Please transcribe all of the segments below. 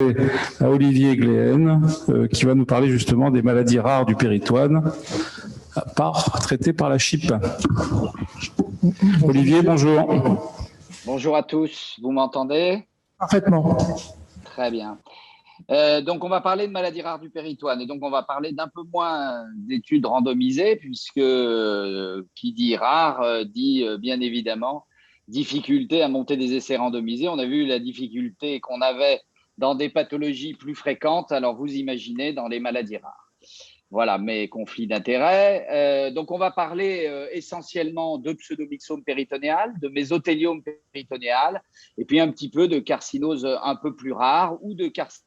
à Olivier Gléhen, qui va nous parler justement des maladies rares du péritoine, traitées par la CHIP. Olivier, bonjour. Bonjour à tous, vous m'entendez? Parfaitement. Très bien. Donc, on va parler de maladies rares du péritoine et donc on va parler d'un peu moins d'études randomisées puisque qui dit rare dit bien évidemment difficulté à monter des essais randomisés. On a vu la difficulté qu'on avait dans des pathologies plus fréquentes, alors vous imaginez dans les maladies rares. Voilà, mes conflits d'intérêts. Donc, on va parler essentiellement de pseudomyxome péritonéal, de mésothéliome péritonéal et puis un petit peu de carcinose un peu plus rare ou de carcinose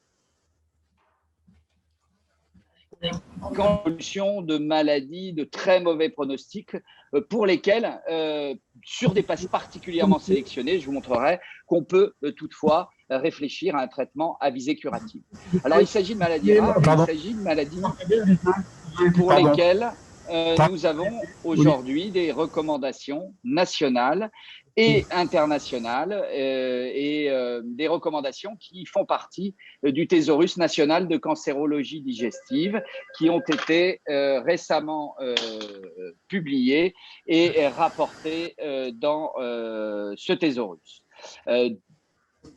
de maladies de très mauvais pronostic pour lesquelles, sur des patients particulièrement sélectionnés, je vous montrerai qu'on peut toutefois réfléchir à un traitement à visée curative. Alors, il s'agit de maladies rares, il s'agit de maladies pour lesquelles nous avons aujourd'hui des recommandations nationales et internationales et des recommandations qui font partie du thésaurus national de cancérologie digestive qui ont été récemment publiées et rapportées dans ce thésaurus.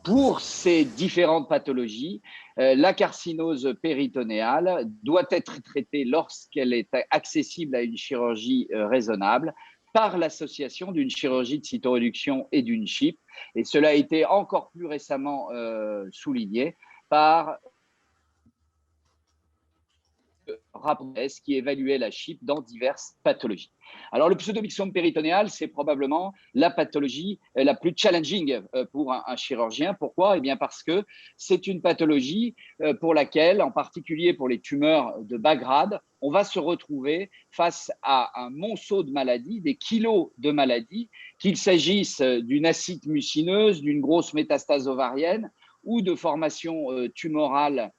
Pour ces différentes pathologies, la carcinose péritonéale doit être traitée lorsqu'elle est accessible à une chirurgie raisonnable par l'association d'une chirurgie de cytoréduction et d'une CHIP. Et cela a été encore plus récemment souligné par rapport qui évaluait la CHIP dans diverses pathologies. Alors, le pseudomyxome péritonéal, c'est probablement la pathologie la plus challenging pour un chirurgien. Pourquoi? Eh bien, parce que c'est une pathologie pour laquelle, en particulier pour les tumeurs de bas grade, on va se retrouver face à un monceau de maladies, des kilos de maladies, qu'il s'agisse d'une acite mucineuse, d'une grosse métastase ovarienne ou de formation tumorale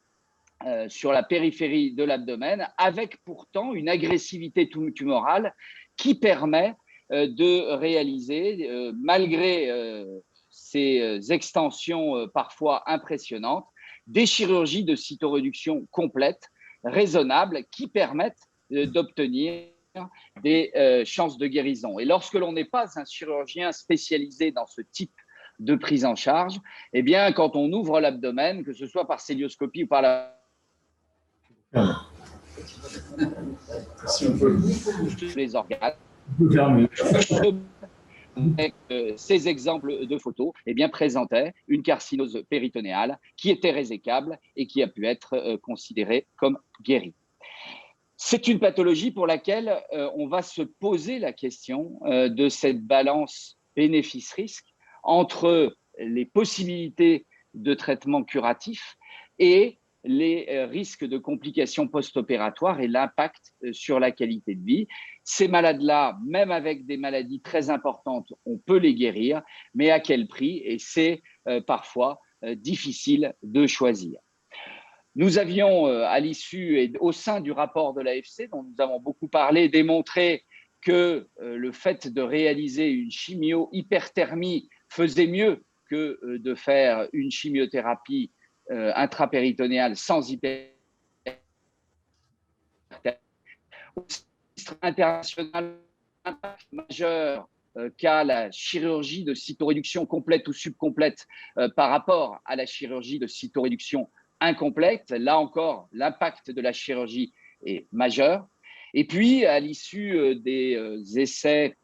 sur la périphérie de l'abdomen, avec pourtant une agressivité tumorale qui permet de réaliser, malgré ces extensions parfois impressionnantes, des chirurgies de cytoréduction complètes, raisonnables, qui permettent d'obtenir des chances de guérison. Et lorsque l'on n'est pas un chirurgien spécialisé dans ce type de prise en charge, eh bien, quand on ouvre l'abdomen, que ce soit par cœlioscopie ou par la les organes. Ces exemples de photos présentaient une carcinose péritonéale qui était résécable et qui a pu être considérée comme guérie. C'est une pathologie pour laquelle on va se poser la question de cette balance bénéfice-risque entre les possibilités de traitement curatif et les risques de complications post-opératoires et l'impact sur la qualité de vie. Ces malades-là, même avec des maladies très importantes, on peut les guérir, mais à quel prix? Et c'est parfois difficile de choisir. Nous avions, à l'issue et au sein du rapport de l'AFC, dont nous avons beaucoup parlé, démontré que le fait de réaliser une chimio-hyperthermie faisait mieux que de faire une chimiothérapie intrapéritonéale sans hyperthermie. International majeur qu'a la chirurgie de cytoréduction complète ou subcomplète par rapport à la chirurgie de cytoréduction incomplète. Là encore, l'impact de la chirurgie est majeur. Et puis, à l'issue des essais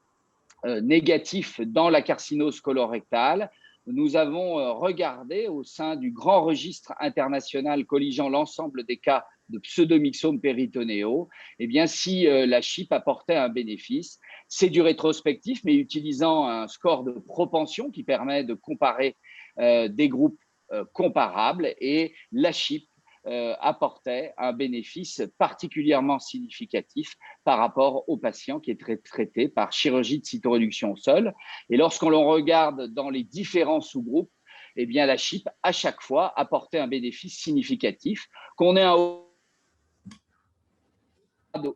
négatifs dans la carcinose colorectale, nous avons regardé au sein du grand registre international colligeant l'ensemble des cas de pseudomyxome péritonéaux, eh bien, si la CHIP apportait un bénéfice. C'est du rétrospectif, mais utilisant un score de propension qui permet de comparer des groupes comparables, et la CHIP apportait un bénéfice particulièrement significatif par rapport aux patients qui étaient traités par chirurgie de cytoréduction seule. Et lorsqu'on regarde dans les différents sous-groupes, eh bien, la CHIP, à chaque fois, apportait un bénéfice significatif, qu'on ait un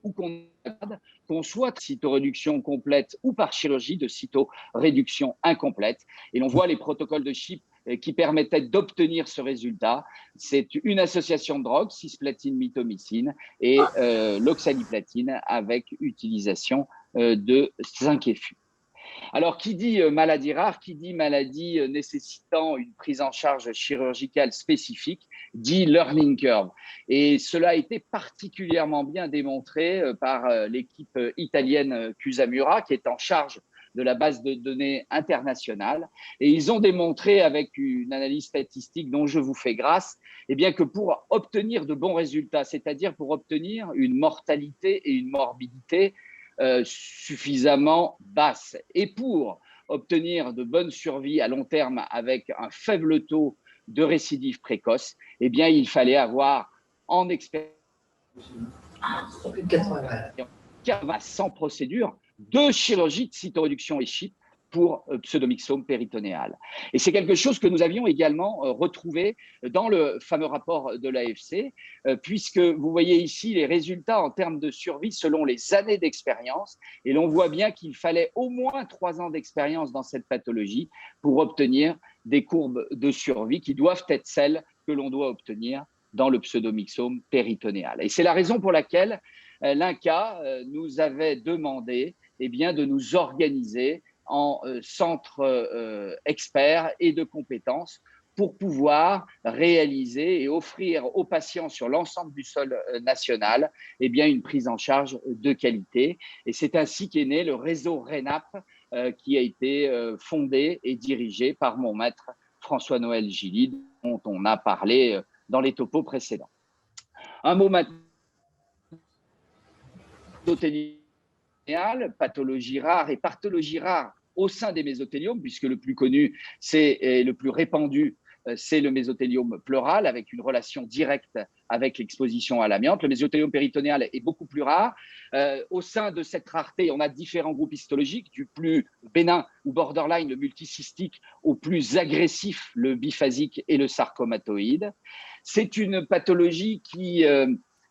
ou qu'on soit cytoréduction complète ou par chirurgie de cytoréduction incomplète. Et l'on voit les protocoles de CHIP qui permettait d'obtenir ce résultat. C'est une association de drogues, cisplatine, mitomycine et l'oxaliplatine avec utilisation de 5-FU. Alors, qui dit maladie rare, qui dit maladie nécessitant une prise en charge chirurgicale spécifique, dit learning curve. Et cela a été particulièrement bien démontré par l'équipe italienne Cusamura, qui est en charge de la base de données internationale. Et ils ont démontré avec une analyse statistique dont je vous fais grâce, eh bien que pour obtenir de bons résultats, c'est-à-dire pour obtenir une mortalité et une morbidité suffisamment basse, et pour obtenir de bonnes survies à long terme avec un faible taux de récidive précoce, eh bien, il fallait avoir en expérience 100 procédures de chirurgie de cytoréduction et CHIP pour pseudomyxome péritonéal. Et c'est quelque chose que nous avions également retrouvé dans le fameux rapport de l'AFC, puisque vous voyez ici les résultats en termes de survie selon les années d'expérience. Et l'on voit bien qu'il fallait au moins 3 ans d'expérience dans cette pathologie pour obtenir des courbes de survie qui doivent être celles que l'on doit obtenir dans le pseudomyxome péritonéal. Et c'est la raison pour laquelle l'INCa nous avait demandé de nous organiser en centre experts et de compétences pour pouvoir réaliser et offrir aux patients sur l'ensemble du sol national une prise en charge de qualité. Et c'est ainsi qu'est né le réseau RENAP qui a été fondé et dirigé par mon maître François-Noël Gilly, dont on a parlé dans les topos précédents. Un mot maintenant. Pathologie rare et pathologie rare au sein des mésothéliomes, puisque le plus connu et le plus répandu, c'est le mésothéliome pleural avec une relation directe avec l'exposition à l'amiante. Le mésothéliome péritonéal est beaucoup plus rare. Au sein de cette rareté, on a différents groupes histologiques, du plus bénin ou borderline, le multicystique, au plus agressif, le biphasique et le sarcomatoïde. C'est une pathologie qui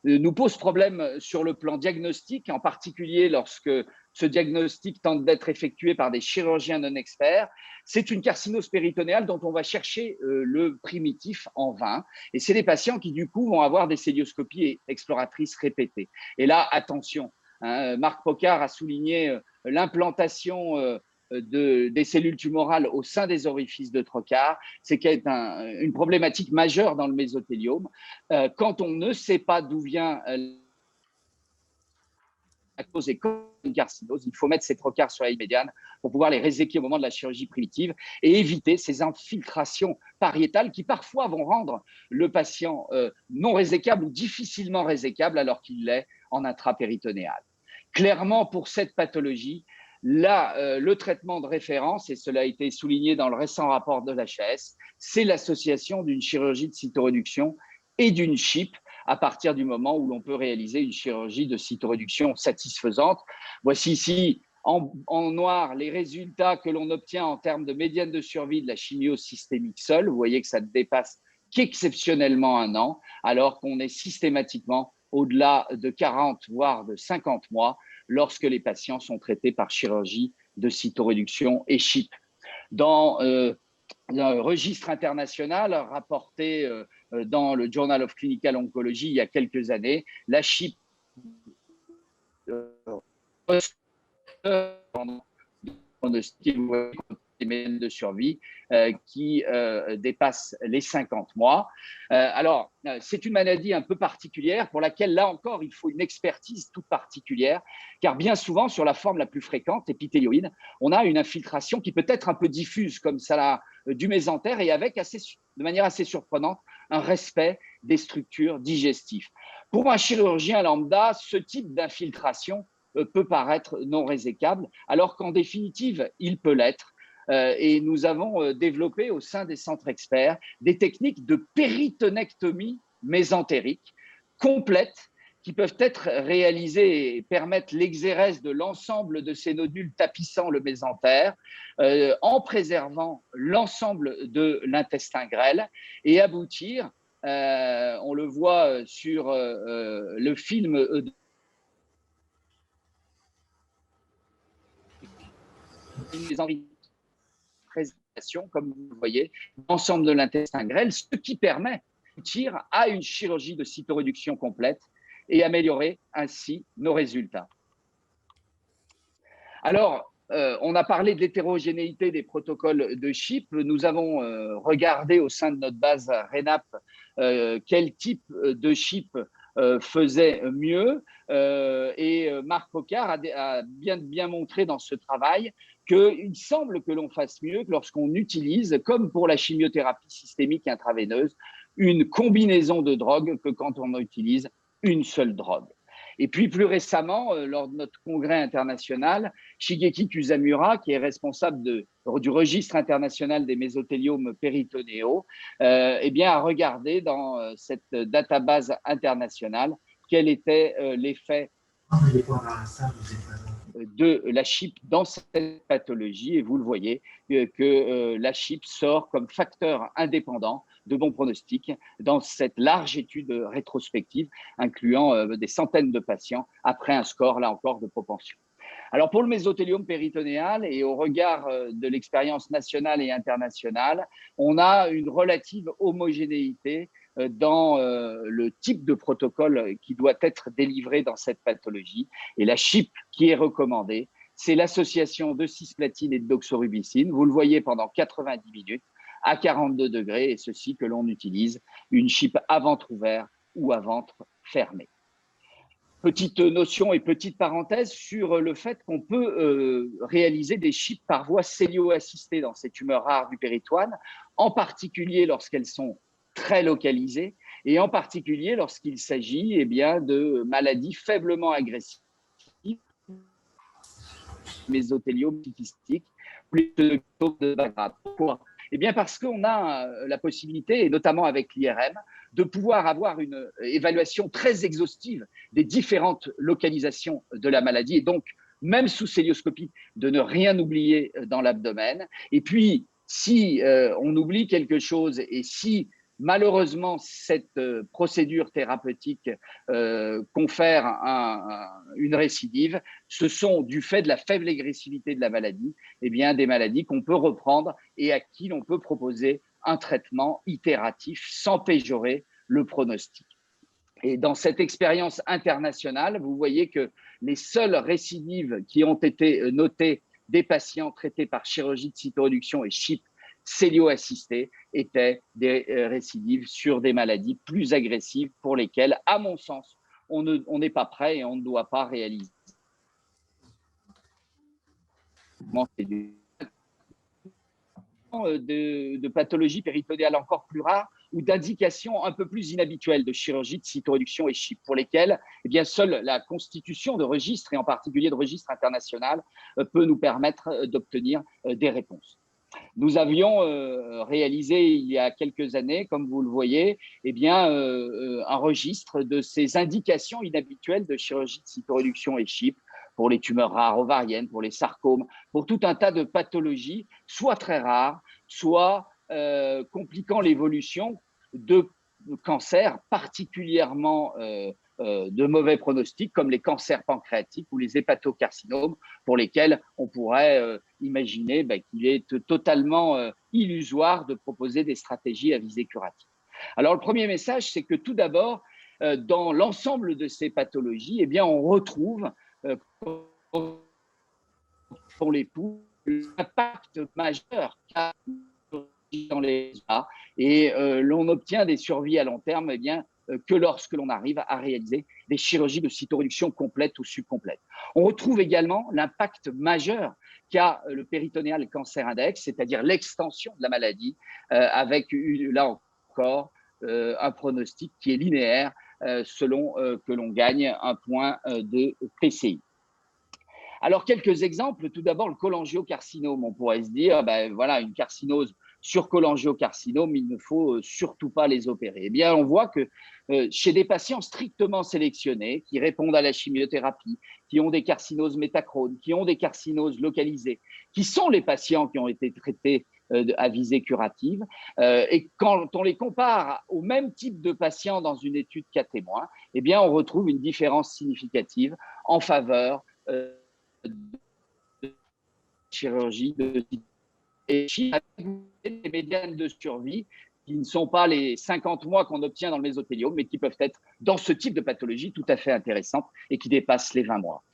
nous pose problème sur le plan diagnostique, en particulier lorsque ce diagnostic tente d'être effectué par des chirurgiens non experts. C'est une carcinose péritonéale dont on va chercher le primitif en vain. Et c'est des patients qui, du coup, vont avoir des célioscopies exploratrices répétées. Et là, attention, hein, Marc Pocard a souligné l'implantation des cellules tumorales au sein des orifices de trocar, c'est qu'il y a une problématique majeure dans le mésothéliome. Quand on ne sait pas d'où vient la cause et comme une carcinose, il faut mettre ces trocars sur la ligne médiane pour pouvoir les réséquer au moment de la chirurgie primitive et éviter ces infiltrations pariétales qui parfois vont rendre le patient non résécable ou difficilement résécable alors qu'il l'est en intrapéritonéal. Clairement, pour cette pathologie, là, le traitement de référence, et cela a été souligné dans le récent rapport de l'HAS, c'est l'association d'une chirurgie de cytoréduction et d'une CHIP à partir du moment où l'on peut réaliser une chirurgie de cytoréduction satisfaisante. Voici ici en noir les résultats que l'on obtient en termes de médiane de survie de la chimio systémique seule. Vous voyez que ça ne dépasse qu'exceptionnellement 1 an, alors qu'on est systématiquement au-delà de 40 voire de 50 mois lorsque les patients sont traités par chirurgie de cytoréduction et CHIP. Dans un registre international rapporté dans le Journal of Clinical Oncology il y a quelques années, la CHIP de survie qui dépasse les 50 mois. Alors, c'est une maladie un peu particulière pour laquelle, là encore, il faut une expertise toute particulière, car bien souvent, sur la forme la plus fréquente, épithélioïde, on a une infiltration qui peut être un peu diffuse, comme ça du mésentère, et avec, de manière assez surprenante, un respect des structures digestives. Pour un chirurgien lambda, ce type d'infiltration peut paraître non résécable, alors qu'en définitive, il peut l'être. Et nous avons développé au sein des centres experts des techniques de péritonectomie mésentérique complètes qui peuvent être réalisées et permettre l'exérèse de l'ensemble de ces nodules tapissant le mésentère en préservant l'ensemble de l'intestin grêle et aboutir, on le voit sur le film des envies comme vous le voyez, l'ensemble de l'intestin grêle, ce qui permet d'aboutir à une chirurgie de cytoréduction complète et améliorer ainsi nos résultats. Alors, on a parlé de l'hétérogénéité des protocoles de CHIP. Nous avons regardé au sein de notre base RENAP quel type de CHIP faisait mieux. Et Marc Pocard a bien montré dans ce travail qu'il semble que l'on fasse mieux que lorsqu'on utilise, comme pour la chimiothérapie systémique intraveineuse, une combinaison de drogues que quand on utilise une seule drogue. Et puis plus récemment, lors de notre congrès international, Shigeki Kusamura, qui est responsable du registre international des mésothéliomes péritonéaux, a regardé dans cette database internationale quel était l'effet de la CHIP dans cette pathologie. Et vous le voyez que la CHIP sort comme facteur indépendant de bon pronostic dans cette large étude rétrospective incluant des centaines de patients après un score, là encore, de propension. Alors pour le mésothéliome péritonéal et au regard de l'expérience nationale et internationale, on a une relative homogénéité dans le type de protocole qui doit être délivré dans cette pathologie. Et la CHIP qui est recommandée, c'est l'association de cisplatine et de doxorubicine. Vous le voyez pendant 90 minutes à 42 degrés, et ceci que l'on utilise une CHIP à ventre ouvert ou à ventre fermé. Petite notion et petite parenthèse sur le fait qu'on peut réaliser des CHIP par voie cellio-assistée dans ces tumeurs rares du péritoine, en particulier lorsqu'elles sont très localisées et en particulier lorsqu'il s'agit de maladies faiblement agressives, mésothéliome cystique, plus de grade. Pourquoi ? Eh bien parce qu'on a la possibilité, et notamment avec l'IRM, de pouvoir avoir une évaluation très exhaustive des différentes localisations de la maladie et donc, même sous célioscopie, de ne rien oublier dans l'abdomen. Et puis, si on oublie quelque chose et si malheureusement cette procédure thérapeutique confère une récidive, ce sont du fait de la faible agressivité de la maladie, des maladies qu'on peut reprendre et à qui l'on peut proposer un traitement itératif sans péjorer le pronostic. Et dans cette expérience internationale, vous voyez que les seules récidives qui ont été notées des patients traités par chirurgie de cytoréduction et CHIP cellio-assistée étaient des récidives sur des maladies plus agressives pour lesquelles, à mon sens, on n'est pas prêt et on ne doit pas réaliser. De pathologies péritonéales encore plus rares ou d'indications un peu plus inhabituelles de chirurgie de cytoréduction et CHIP pour lesquelles seule la constitution de registres et en particulier de registres international peut nous permettre d'obtenir des réponses. Nous avions réalisé il y a quelques années, comme vous le voyez, un registre de ces indications inhabituelles de chirurgie de cytoréduction et CHIP pour les tumeurs rares ovariennes, pour les sarcomes, pour tout un tas de pathologies, soit très rares, soit compliquant l'évolution de cancers particulièrement de mauvais pronostics, comme les cancers pancréatiques ou les hépatocarcinomes, pour lesquels on pourrait imaginer qu'il est totalement illusoire de proposer des stratégies à visée curative. Alors, le premier message, c'est que tout d'abord, dans l'ensemble de ces pathologies, on retrouve pour l'époux l'impact majeur qu'a dans les bas et l'on obtient des survies à long terme que lorsque l'on arrive à réaliser des chirurgies de cytoréduction complète ou subcomplète. On retrouve également l'impact majeur qu'a le péritonéal cancer index, c'est-à-dire l'extension de la maladie avec là encore un pronostic qui est linéaire selon que l'on gagne un point de PCI. Alors, quelques exemples. Tout d'abord, le cholangiocarcinome. On pourrait se dire, une carcinose sur cholangiocarcinome, il ne faut surtout pas les opérer. On voit que chez des patients strictement sélectionnés, qui répondent à la chimiothérapie, qui ont des carcinoses métachrones, qui ont des carcinoses localisées, qui sont les patients qui ont été traités à visée curative, et quand on les compare au même type de patients dans une étude cas témoin, on retrouve une différence significative en faveur de chirurgie de et les médianes de survie qui ne sont pas les 50 mois qu'on obtient dans le mésothéliome, mais qui peuvent être, dans ce type de pathologie, tout à fait intéressantes et qui dépassent les 20 mois.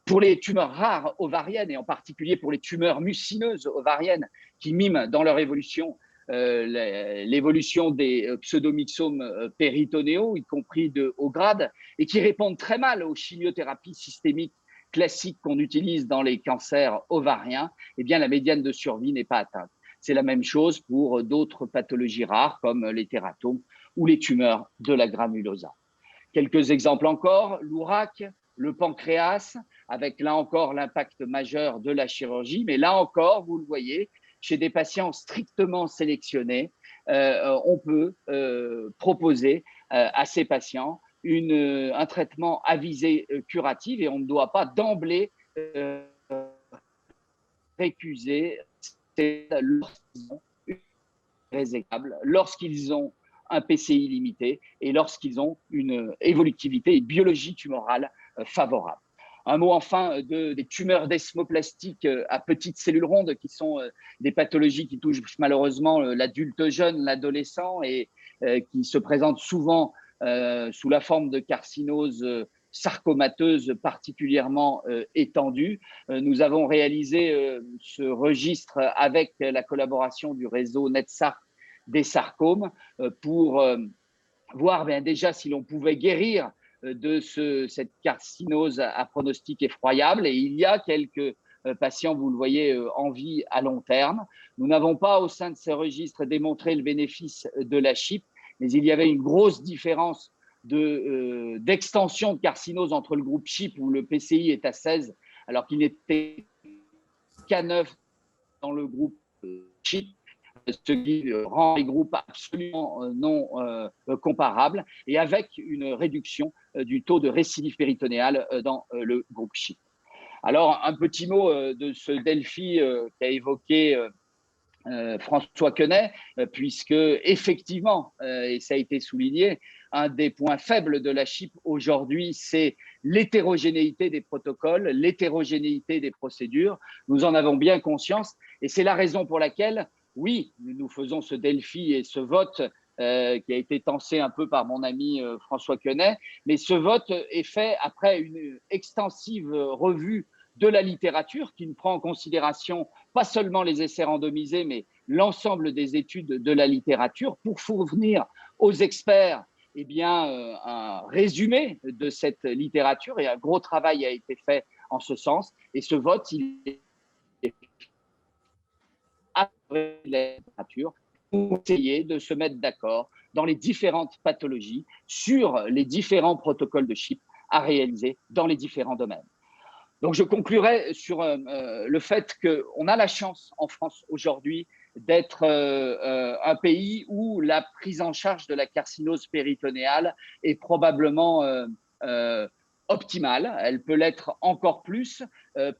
Pour les tumeurs rares ovariennes, et en particulier pour les tumeurs mucineuses ovariennes, qui miment dans leur évolution l'évolution des pseudomyxomes péritonéaux, y compris de haut grade, et qui répondent très mal aux chimiothérapies systémiques classiques qu'on utilise dans les cancers ovariens, eh bien, la médiane de survie n'est pas atteinte. C'est la même chose pour d'autres pathologies rares comme les tératomes ou les tumeurs de la granulosa. Quelques exemples encore, l'ouraque, le pancréas, avec là encore l'impact majeur de la chirurgie, mais là encore, vous le voyez, chez des patients strictement sélectionnés, on peut proposer à ces patients un traitement à visée curative et on ne doit pas d'emblée récuser lorsqu'ils ont un PCI limité et lorsqu'ils ont une évolutivité et biologie tumorale favorable. Un mot enfin des tumeurs desmoplastiques à petites cellules rondes qui sont des pathologies qui touchent malheureusement l'adulte jeune, l'adolescent et qui se présentent souvent sous la forme de carcinose sarcomateuse particulièrement étendue. Nous avons réalisé ce registre avec la collaboration du réseau NetSarc des sarcomes pour voir déjà si l'on pouvait guérir de cette carcinose à pronostic effroyable. Et il y a quelques patients, vous le voyez, en vie à long terme. Nous n'avons pas au sein de ces registres démontré le bénéfice de la CHIP, mais il y avait une grosse différence d'extension de carcinose entre le groupe CHIP où le PCI est à 16 alors qu'il n'était qu'à 9 dans le groupe CHIP, ce qui rend les groupes absolument non comparables et avec une réduction du taux de récidive péritonéale dans le groupe CHIP. Alors, un petit mot de ce Delphi qu'a évoqué François Quenet, puisque effectivement, et ça a été souligné, un des points faibles de la CHIP aujourd'hui, c'est l'hétérogénéité des protocoles, l'hétérogénéité des procédures. Nous en avons bien conscience et c'est la raison pour laquelle, oui, nous faisons ce Delphi et ce vote qui a été tensé un peu par mon ami François Quenet, mais ce vote est fait après une extensive revue de la littérature qui ne prend en considération pas seulement les essais randomisés, mais l'ensemble des études de la littérature pour fournir aux experts un résumé de cette littérature et un gros travail a été fait en ce sens. Et ce vote, il est après la littérature pour essayer de se mettre d'accord dans les différentes pathologies sur les différents protocoles de CHIP à réaliser dans les différents domaines. Donc, je conclurai sur le fait qu'on a la chance en France aujourd'hui d'être un pays où la prise en charge de la carcinose péritonéale est probablement optimale. Elle peut l'être encore plus.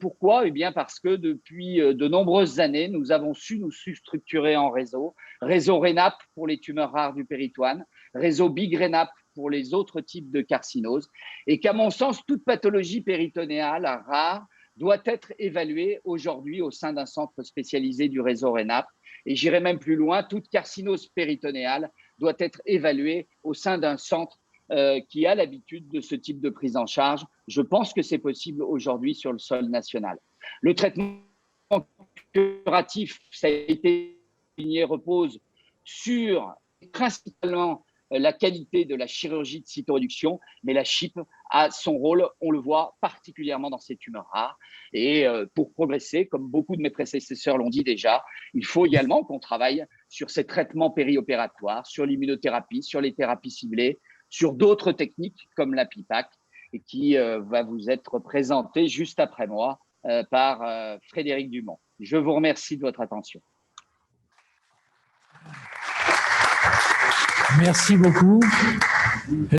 Pourquoi ? Eh bien, parce que depuis de nombreuses années, nous avons su nous structurer en réseau. Réseau RENAP pour les tumeurs rares du péritoine, réseau Big RENAP pour les autres types de carcinoses, et qu'à mon sens, toute pathologie péritonéale rare doit être évaluée aujourd'hui au sein d'un centre spécialisé du réseau RENAP. Et j'irai même plus loin, toute carcinose péritonéale doit être évaluée au sein d'un centre qui a l'habitude de ce type de prise en charge. Je pense que c'est possible aujourd'hui sur le sol national. Le traitement curatif, ça a été souligné, repose sur principalement la qualité de la chirurgie de cytoréduction, mais la CHIP a son rôle, on le voit particulièrement dans ces tumeurs rares. Et pour progresser, comme beaucoup de mes prédécesseurs l'ont dit déjà, il faut également qu'on travaille sur ces traitements périopératoires, sur l'immunothérapie, sur les thérapies ciblées, sur d'autres techniques comme la PIPAC, et qui va vous être présentée juste après moi par Frédéric Dumont. Je vous remercie de votre attention. Merci beaucoup.